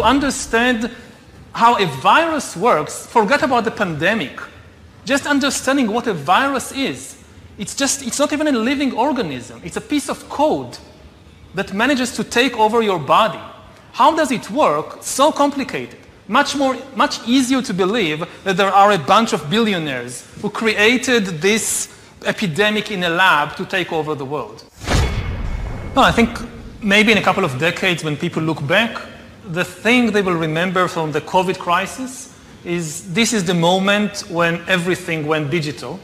understand how a virus works, forget about the pandemic. Just understanding what a virus is. It's not even a living organism. It's a piece of code that manages to take over your body. How does it work? So complicated. Much easier to believe that there are a bunch of billionaires who created this epidemic in a lab to take over the world. Well, I think maybe in a couple of decades when people look back, the thing they will remember from the COVID crisis is this is the moment when everything went digital.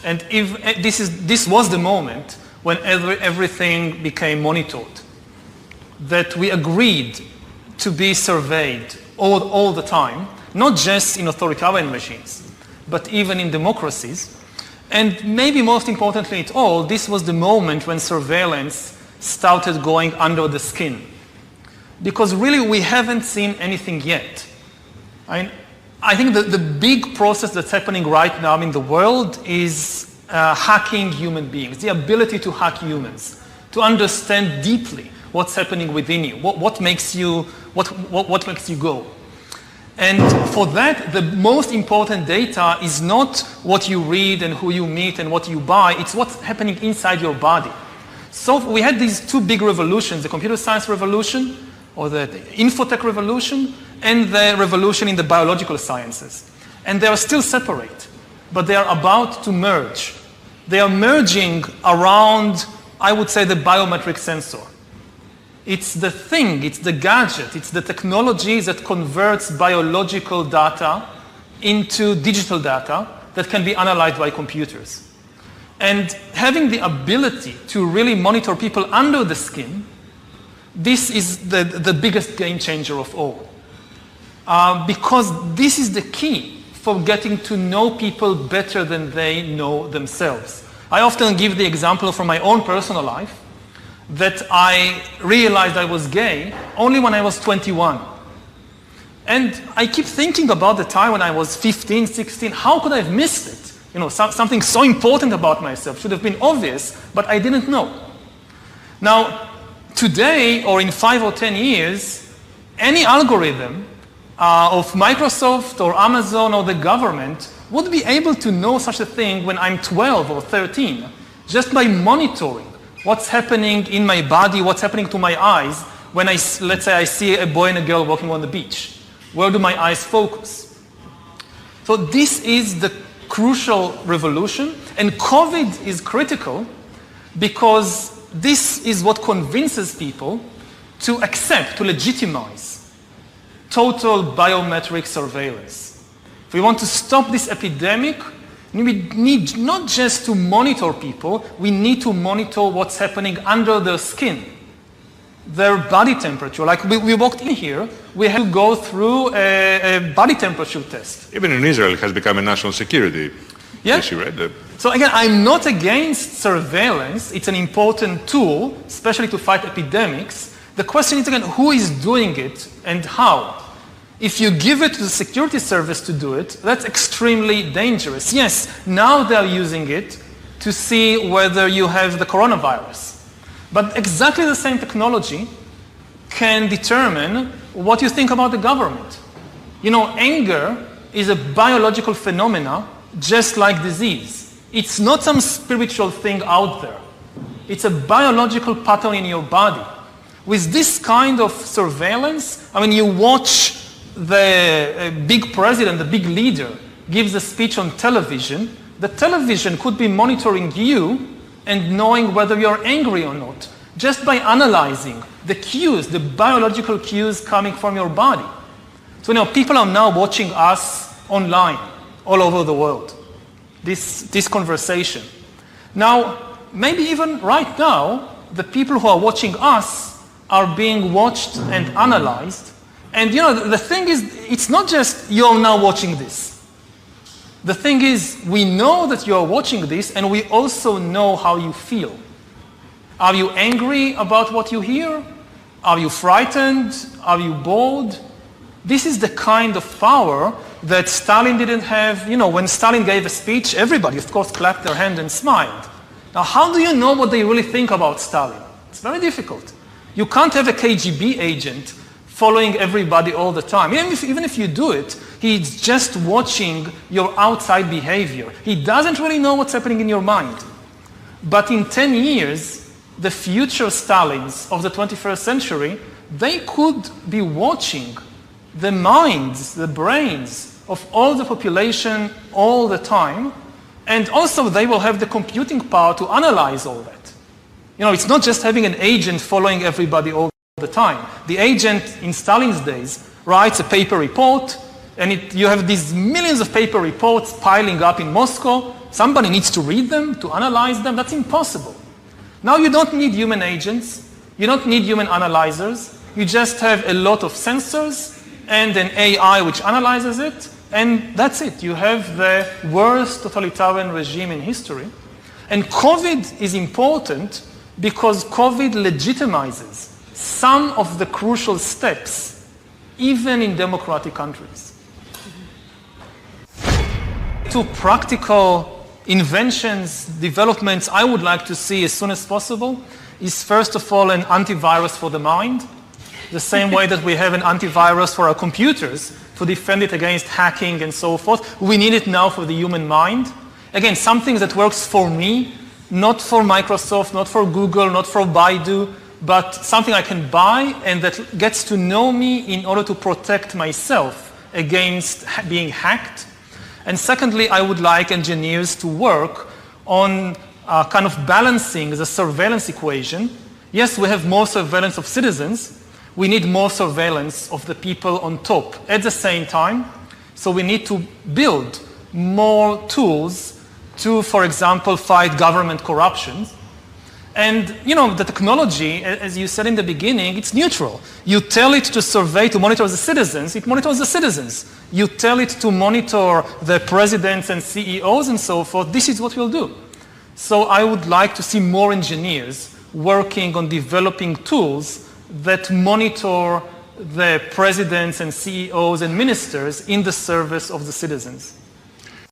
And if this was the moment when everything became monitored, that we agreed to be surveyed all the time, not just in authoritarian regimes, but even in democracies. And maybe most importantly at all, this was the moment when surveillance started going under the skin. Because really we haven't seen anything yet. I think the big process that's happening right now in the world is hacking human beings, the ability to hack humans, to understand deeply what's happening within you, what makes you go. And for that, the most important data is not what you read and who you meet and what you buy, it's what's happening inside your body. So we had these two big revolutions, the computer science revolution, or the infotech revolution, and the revolution in the biological sciences. And they are still separate, but they are about to merge. They are merging around, I would say, the biometric sensor. It's the thing, it's the gadget, it's the technology that converts biological data into digital data that can be analyzed by computers. And having the ability to really monitor people under the skin, this is the biggest game changer of all. Because this is the key for getting to know people better than they know themselves. I often give the example from my own personal life that I realized I was gay only when I was 21. And I keep thinking about the time when I was 15, 16, how could I have missed it? Something so important about myself should have been obvious, but I didn't know. Now, today, or in 5 or 10 years, any algorithm of Microsoft or Amazon or the government would be able to know such a thing when I'm 12 or 13, just by monitoring what's happening in my body, what's happening to my eyes when let's say I see a boy and a girl walking on the beach. Where do my eyes focus? So this is the crucial revolution, and COVID is critical because this is what convinces people to accept, to legitimize total biometric surveillance. If we want to stop this epidemic, we need not just to monitor people, we need to monitor what's happening under their skin, their body temperature. Like we walked in here, we had to go through a body temperature test. Even in Israel, it has become a national security issue, right? So again, I'm not against surveillance. It's an important tool, especially to fight epidemics. The question is, again, who is doing it and how? If you give it to the security service to do it, that's extremely dangerous. Yes, now they're using it to see whether you have the coronavirus. But exactly the same technology can determine what you think about the government. Anger is a biological phenomena just like disease. It's not some spiritual thing out there. It's a biological pattern in your body. With this kind of surveillance, you watch the big president, the big leader, gives a speech on television. The television could be monitoring you and knowing whether you're angry or not, just by analyzing the cues, the biological cues coming from your body. So people are now watching us online, all over the world, this conversation. Now, maybe even right now, the people who are watching us are being watched and analyzed. And the thing is, it's not just you're now watching this. The thing is, we know that you're watching this, and we also know how you feel. Are you angry about what you hear? Are you frightened? Are you bored? This is the kind of power that Stalin didn't have. When Stalin gave a speech, everybody, of course, clapped their hand and smiled. Now, how do you know what they really think about Stalin? It's very difficult. You can't have a KGB agent following everybody all the time. Even if you do it, he's just watching your outside behavior. He doesn't really know what's happening in your mind. But in 10 years, the future Stalins of the 21st century, they could be watching the minds, the brains of all the population all the time, and also they will have the computing power to analyze all that. It's not just having an agent following everybody all the time. The agent in Stalin's days writes a paper report, and you have these millions of paper reports piling up in Moscow. Somebody needs to read them, to analyze them. That's impossible. Now you don't need human agents. You don't need human analyzers. You just have a lot of sensors and an AI which analyzes it, and that's it. You have the worst totalitarian regime in history. And COVID is important because COVID legitimizes some of the crucial steps, even in democratic countries. Two practical inventions, developments I would like to see as soon as possible is, first of all, an antivirus for the mind, the same way that we have an antivirus for our computers to defend it against hacking and so forth. We need it now for the human mind. Again, something that works for me, not for Microsoft, not for Google, not for Baidu, but something I can buy and that gets to know me in order to protect myself against being hacked. And secondly, I would like engineers to work on kind of balancing the surveillance equation. Yes, we have more surveillance of citizens. We need more surveillance of the people on top at the same time. So we need to build more tools to, for example, fight government corruption. And, the technology, as you said in the beginning, it's neutral. You tell it to survey, to monitor the citizens, it monitors the citizens. You tell it to monitor the presidents and CEOs and so forth, this is what we'll do. So I would like to see more engineers working on developing tools that monitor the presidents and CEOs and ministers in the service of the citizens.